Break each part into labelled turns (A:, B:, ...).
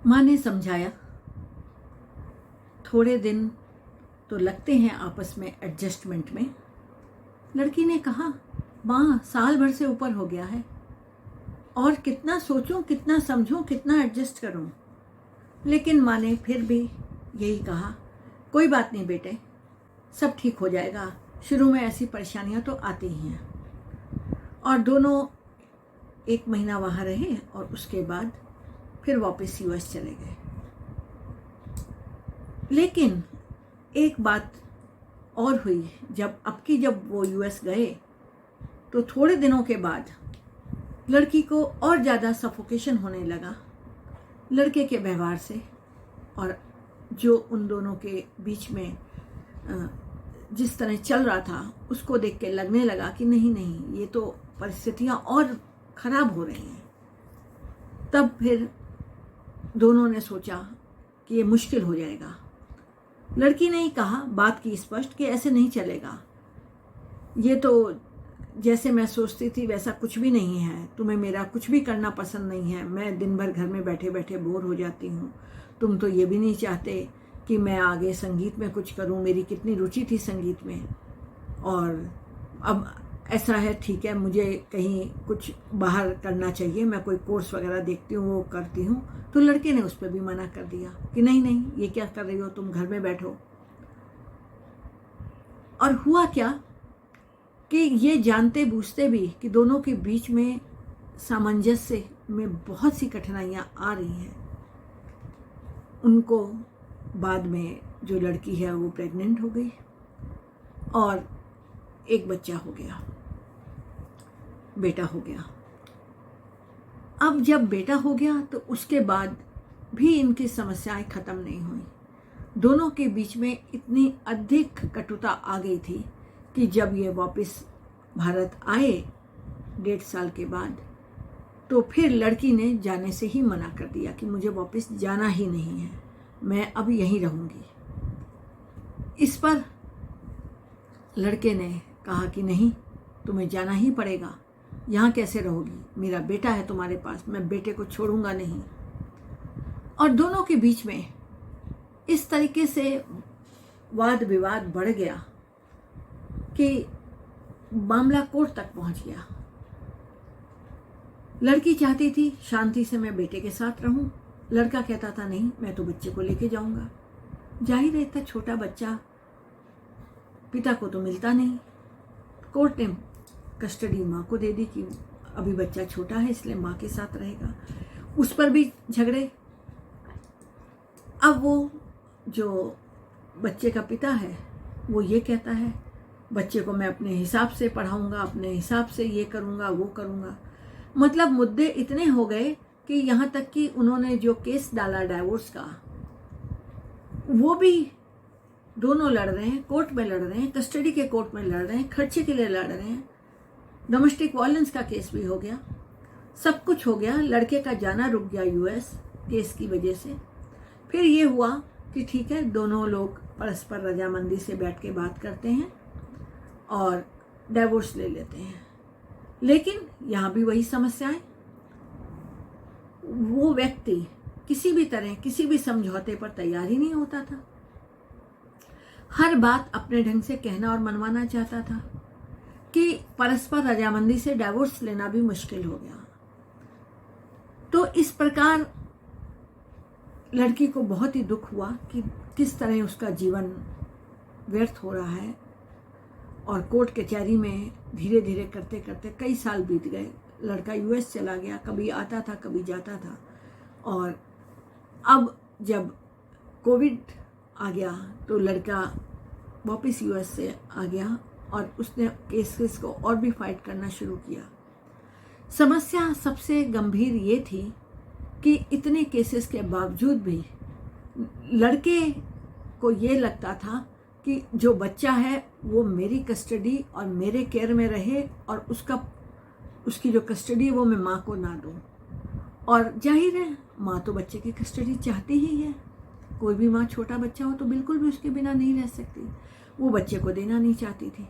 A: माँ ने समझाया, थोड़े दिन तो लगते हैं आपस में एडजस्टमेंट में। लड़की ने कहा, माँ साल भर से ऊपर हो गया है और कितना सोचूं, कितना समझूं, कितना एडजस्ट करूं। लेकिन माँ ने फिर भी यही कहा, कोई बात नहीं बेटे, सब ठीक हो जाएगा। शुरू में ऐसी परेशानियां तो आती ही हैं। और दोनों 1 महीना वहाँ रहे और उसके बाद फिर वापस यूएस चले गए। लेकिन एक बात और हुई, जब वो यूएस गए तो थोड़े दिनों के बाद लड़की को और ज़्यादा सफोकेशन होने लगा लड़के के व्यवहार से, और जो उन दोनों के बीच में जिस तरह चल रहा था उसको देख के लगने लगा कि नहीं, ये तो परिस्थितियाँ और ख़राब हो रही हैं। तब फिर दोनों ने सोचा कि ये मुश्किल हो जाएगा। लड़की ने ही कहा, बात की स्पष्ट, कि ऐसे नहीं चलेगा, ये तो जैसे मैं सोचती थी वैसा कुछ भी नहीं है, तुम्हें मेरा कुछ भी करना पसंद नहीं है, मैं दिन भर घर में बैठे बैठे बोर हो जाती हूँ, तुम तो ये भी नहीं चाहते कि मैं आगे संगीत में कुछ करूँ, मेरी कितनी रुचि थी संगीत में, और अब ऐसा है, ठीक है, मुझे कहीं कुछ बाहर करना चाहिए, मैं कोई कोर्स वगैरह देखती हूँ, वो करती हूँ। तो लड़के ने उस पर भी मना कर दिया कि नहीं, ये क्या कर रही हो, तुम घर में बैठो। और हुआ क्या कि ये जानते बूझते भी कि दोनों के बीच में सामंजस्य में बहुत सी कठिनाइयाँ आ रही हैं, उनको बाद में जो लड़की है वो प्रेग्नेंट हो गई और एक बच्चा हो गया, बेटा हो गया। अब जब बेटा हो गया तो उसके बाद भी इनकी समस्याएं खत्म नहीं हुई। दोनों के बीच में इतनी अधिक कटुता आ गई थी कि जब ये वापस भारत आए 1.5 साल के बाद, तो फिर लड़की ने जाने से ही मना कर दिया कि मुझे वापस जाना ही नहीं है, मैं अब यहीं रहूँगी। इस पर लड़के ने कहा कि नहीं, तुम्हें जाना ही पड़ेगा, यहाँ कैसे रहोगी, मेरा बेटा है तुम्हारे पास, मैं बेटे को छोड़ूंगा नहीं। और दोनों के बीच में इस तरीके से वाद विवाद बढ़ गया कि मामला कोर्ट तक पहुंच गया। लड़की चाहती थी शांति से मैं बेटे के साथ रहूं, लड़का कहता था नहीं, मैं तो बच्चे को लेके जाऊंगा। जाहिर है, इतना छोटा बच्चा पिता को तो मिलता नहीं। कोर्ट ने कस्टडी माँ को दे दी कि अभी बच्चा छोटा है इसलिए माँ के साथ रहेगा। उस पर भी झगड़े। अब वो जो बच्चे का पिता है वो ये कहता है, बच्चे को मैं अपने हिसाब से पढ़ाऊंगा, अपने हिसाब से ये करूंगा, वो करूंगा। मतलब मुद्दे इतने हो गए कि यहाँ तक कि उन्होंने जो केस डाला डाइवोर्स का, वो भी दोनों लड़ रहे हैं, कोर्ट में लड़ रहे हैं, कस्टडी के कोर्ट में लड़ रहे हैं, खर्चे के लिए लड़ रहे हैं, डोमेस्टिक वायलेंस का केस भी हो गया, सब कुछ हो गया। लड़के का जाना रुक गया यूएस केस की वजह से। फिर ये हुआ कि ठीक है, दोनों लोग परस्पर रजामंदी से बैठ के बात करते हैं और डाइवोर्स ले लेते हैं। लेकिन यहाँ भी वही समस्याएं, वो व्यक्ति किसी भी तरह किसी भी समझौते पर तैयार ही नहीं होता था, हर बात अपने ढंग से कहना और मनवाना चाहता था कि परस्पर रजामंदी से डाइवोर्स लेना भी मुश्किल हो गया। तो इस प्रकार लड़की को बहुत ही दुख हुआ कि किस तरह उसका जीवन व्यर्थ हो रहा है। और कोर्ट कचहरी में धीरे धीरे करते करते कई साल बीत गए। लड़का यूएस चला गया, कभी आता था कभी जाता था। और अब जब कोविड आ गया तो लड़का वापस यूएस से आ गया और उसने केसेस को और भी फाइट करना शुरू किया। समस्या सबसे गंभीर ये थी कि इतने केसेस के बावजूद भी लड़के को ये लगता था कि जो बच्चा है वो मेरी कस्टडी और मेरे केयर में रहे और उसकी जो कस्टडी है वो मैं माँ को ना दूँ। और जाहिर है, माँ तो बच्चे की कस्टडी चाहती ही है। कोई भी माँ छोटा बच्चा हो तो बिल्कुल भी उसके बिना नहीं रह सकती, वो बच्चे को देना नहीं चाहती थी।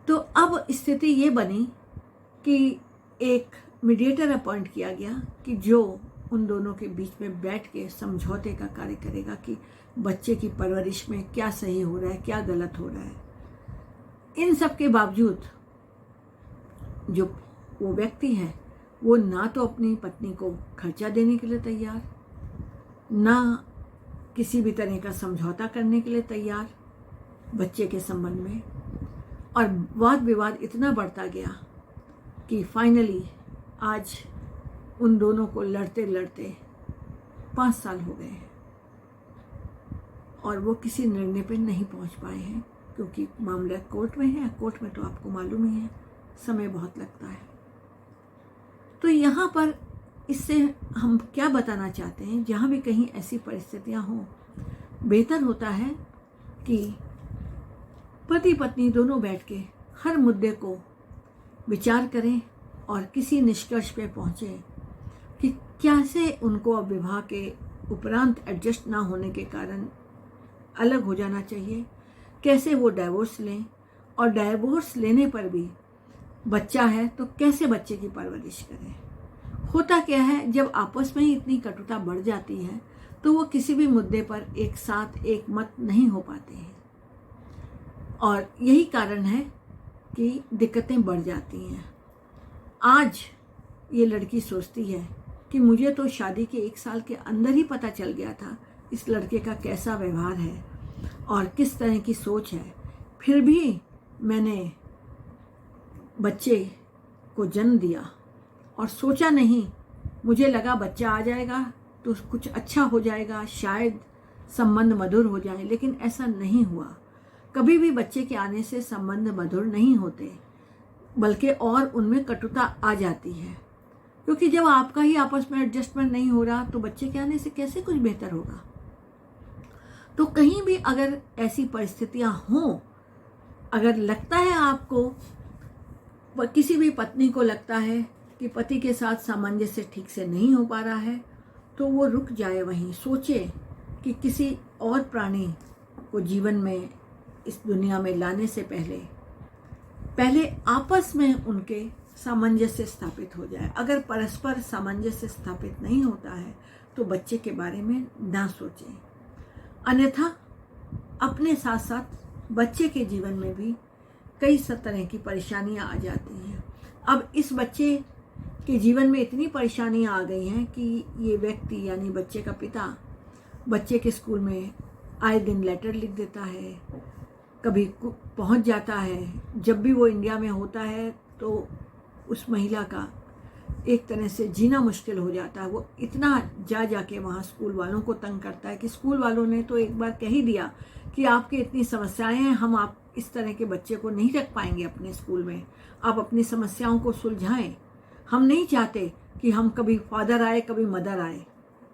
A: तो अब स्थिति ये बनी कि एक मीडिएटर अपॉइंट किया गया कि जो उन दोनों के बीच में बैठ के समझौते का कार्य करेगा कि बच्चे की परवरिश में क्या सही हो रहा है, क्या गलत हो रहा है। इन सब के बावजूद जो वो व्यक्ति है वो ना तो अपनी पत्नी को खर्चा देने के लिए तैयार, ना किसी भी तरह का समझौता करने के लिए तैयार बच्चे के संबंध में। और वाद विवाद इतना बढ़ता गया कि फाइनली आज उन दोनों को लड़ते लड़ते 5 साल हो गए हैं और वो किसी निर्णय पर नहीं पहुंच पाए हैं, क्योंकि मामला कोर्ट में है। कोर्ट में तो आपको मालूम ही है समय बहुत लगता है। तो यहाँ पर इससे हम क्या बताना चाहते हैं, जहाँ भी कहीं ऐसी परिस्थितियाँ हों, बेहतर होता है कि पति पत्नी दोनों बैठ के हर मुद्दे को विचार करें और किसी निष्कर्ष पे पहुँचें कि कैसे उनको अब विवाह के उपरांत एडजस्ट ना होने के कारण अलग हो जाना चाहिए, कैसे वो डाइवोर्स लें, और डाइवोर्स लेने पर भी बच्चा है तो कैसे बच्चे की परवरिश करें। होता क्या है, जब आपस में ही इतनी कटुता बढ़ जाती है तो वो किसी भी मुद्दे पर एक साथ एक मत नहीं हो पाते हैं, और यही कारण है कि दिक्कतें बढ़ जाती हैं। आज ये लड़की सोचती है कि मुझे तो शादी के 1 साल के अंदर ही पता चल गया था इस लड़के का कैसा व्यवहार है और किस तरह की सोच है, फिर भी मैंने बच्चे को जन्म दिया और सोचा नहीं, मुझे लगा बच्चा आ जाएगा तो कुछ अच्छा हो जाएगा, शायद संबंध मधुर हो जाए, लेकिन ऐसा नहीं हुआ। कभी भी बच्चे के आने से संबंध मधुर नहीं होते, बल्कि और उनमें कटुता आ जाती है, क्योंकि जब आपका ही आपस में एडजस्टमेंट नहीं हो रहा तो बच्चे के आने से कैसे कुछ बेहतर होगा। तो कहीं भी अगर ऐसी परिस्थितियां हों, अगर लगता है आपको, किसी भी पत्नी को लगता है कि पति के साथ सामंजस्य ठीक से नहीं हो पा रहा है, तो वो रुक जाए, वहीं सोचे कि किसी और प्राणी को जीवन में इस दुनिया में लाने से पहले आपस में उनके सामंजस्य स्थापित हो जाए। अगर परस्पर सामंजस्य स्थापित नहीं होता है तो बच्चे के बारे में ना सोचें, अन्यथा अपने साथ साथ बच्चे के जीवन में भी कई तरह की परेशानियां आ जाती हैं। अब इस बच्चे के जीवन में इतनी परेशानियां आ गई हैं कि ये व्यक्ति यानी बच्चे का पिता बच्चे के स्कूल में आए दिन लेटर लिख देता है, कभी पहुंच जाता है। जब भी वो इंडिया में होता है तो उस महिला का एक तरह से जीना मुश्किल हो जाता है। वो इतना जाके वहाँ स्कूल वालों को तंग करता है कि स्कूल वालों ने तो एक बार कह ही दिया कि आपकी इतनी समस्याएं हैं, हम आप इस तरह के बच्चे को नहीं रख पाएंगे अपने स्कूल में, आप अपनी समस्याओं को सुलझाएं। हम नहीं चाहते कि हम कभी फादर आए कभी मदर आए,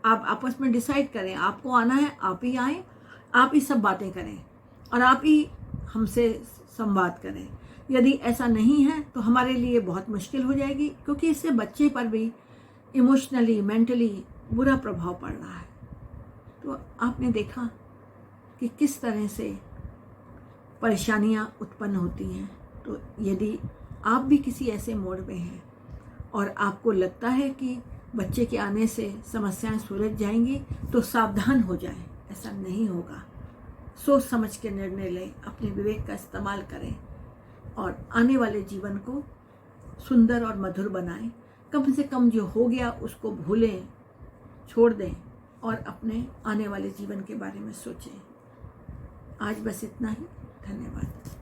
A: आप आपस में डिसाइड करें, आपको आना है आप ही आएँ, आप ही सब बातें करें और आप ही हमसे संवाद करें। यदि ऐसा नहीं है तो हमारे लिए बहुत मुश्किल हो जाएगी, क्योंकि इससे बच्चे पर भी इमोशनली मेंटली बुरा प्रभाव पड़ रहा है। तो आपने देखा कि किस तरह से परेशानियां उत्पन्न होती हैं। तो यदि आप भी किसी ऐसे मोड़ में हैं और आपको लगता है कि बच्चे के आने से समस्याएं सुलझ जाएंगी, तो सावधान हो जाएं, ऐसा नहीं होगा। सोच समझ के निर्णय लें, अपने विवेक का इस्तेमाल करें और आने वाले जीवन को सुंदर और मधुर बनाएं। कम से कम जो हो गया उसको भूलें, छोड़ दें और अपने आने वाले जीवन के बारे में सोचें। आज बस इतना ही। धन्यवाद।